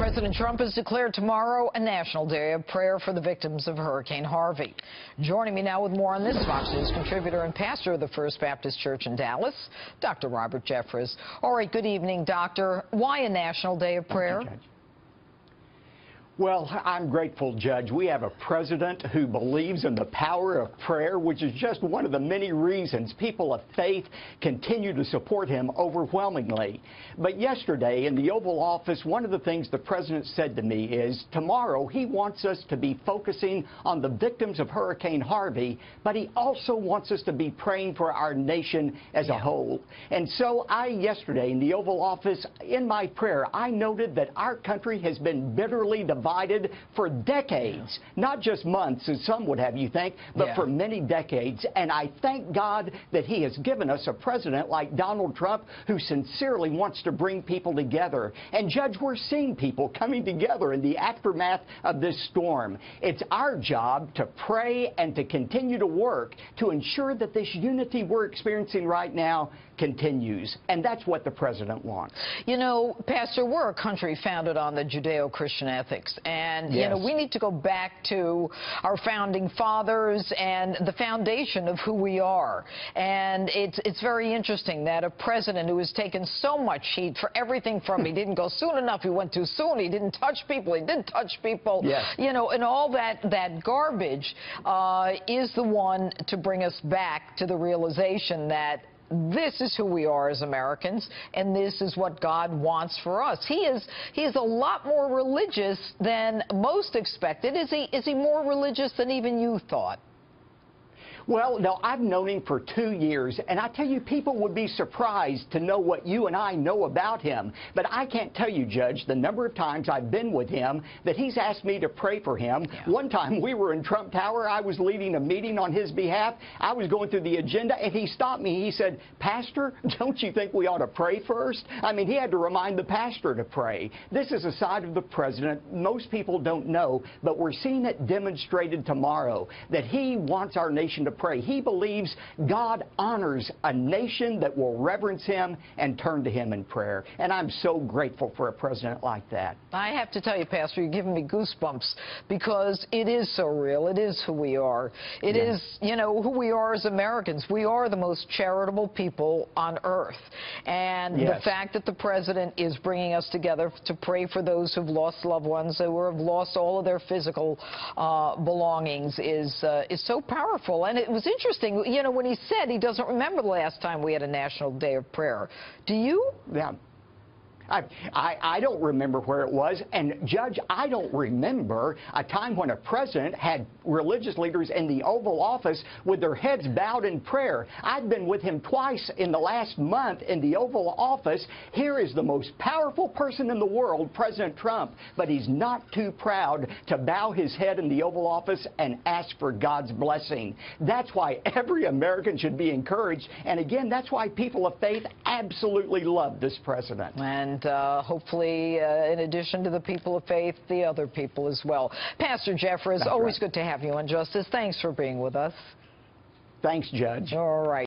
President Trump has declared tomorrow a national day of prayer for the victims of Hurricane Harvey. Joining me now with more on this, Fox News contributor and pastor of the First Baptist Church in Dallas, Dr. Robert Jeffress. All right, good evening, Doctor. Why a national day of prayer? Thank you, Judge. Well, I'm grateful, Judge. We have a president who believes in the power of prayer, which is just one of the many reasons people of faith continue to support him overwhelmingly. But yesterday in the Oval Office, one of the things the president said to me is tomorrow he wants us to be focusing on the victims of Hurricane Harvey, but he also wants us to be praying for our nation as a whole. And so yesterday in the Oval Office, in my prayer, I noted that our country has been bitterly divided for decades, not just months, as some would have you think, but for many decades. And I thank God that he has given us a president like Donald Trump who sincerely wants to bring people together. And, Judge, we're seeing people coming together in the aftermath of this storm. It's our job to pray and to continue to work to ensure that this unity we're experiencing right now continues. And that's what the president wants. You know, Pastor, we're a country founded on the Judeo-Christian ethics. And, you know, we need to go back to our founding fathers and the foundation of who we are. And it's very interesting that a president who has taken so much heat for everything from he didn't go soon enough, he went too soon, he didn't touch people, he didn't touch people, you know, and all that garbage is the one to bring us back to the realization that this is who we are as Americans, and this is what God wants for us. He is a lot more religious than most expected. Is he more religious than even you thought? Well, no, I've known him for 2 years, and I tell you, people would be surprised to know what you and I know about him. But I can't tell you, Judge, the number of times I've been with him that he's asked me to pray for him. One time we were in Trump Tower. I was leading a meeting on his behalf. I was going through the agenda, and he stopped me. He said, "Pastor, don't you think we ought to pray first?" I mean, he had to remind the pastor to pray. This is a side of the president most people don't know, but we're seeing it demonstrated tomorrow that he wants our nation to pray. He believes God honors a nation that will reverence him and turn to him in prayer. And I'm so grateful for a president like that. I have to tell you, Pastor, you're giving me goosebumps because it is so real. It is who we are. It is, you know, who we are as Americans. We are the most charitable people on earth. And the fact that the president is bringing us together to pray for those who've lost loved ones, who have lost all of their physical belongings is so powerful. And it was interesting, you know, when he said he doesn't remember the last time we had a national day of prayer. Do you? Yeah. I don't remember where it was, and Judge, I don't remember a time when a president had religious leaders in the Oval Office with their heads bowed in prayer. I've been with him twice in the last month in the Oval Office. Here is the most powerful person in the world, President Trump, but he's not too proud to bow his head in the Oval Office and ask for God's blessing. That's why every American should be encouraged, and again, that's why people of faith absolutely love this president. And hopefully, in addition to the people of faith, the other people as well. Pastor Jeffress, always good to have you on Justice. Thanks for being with us. Thanks, Judge. All right.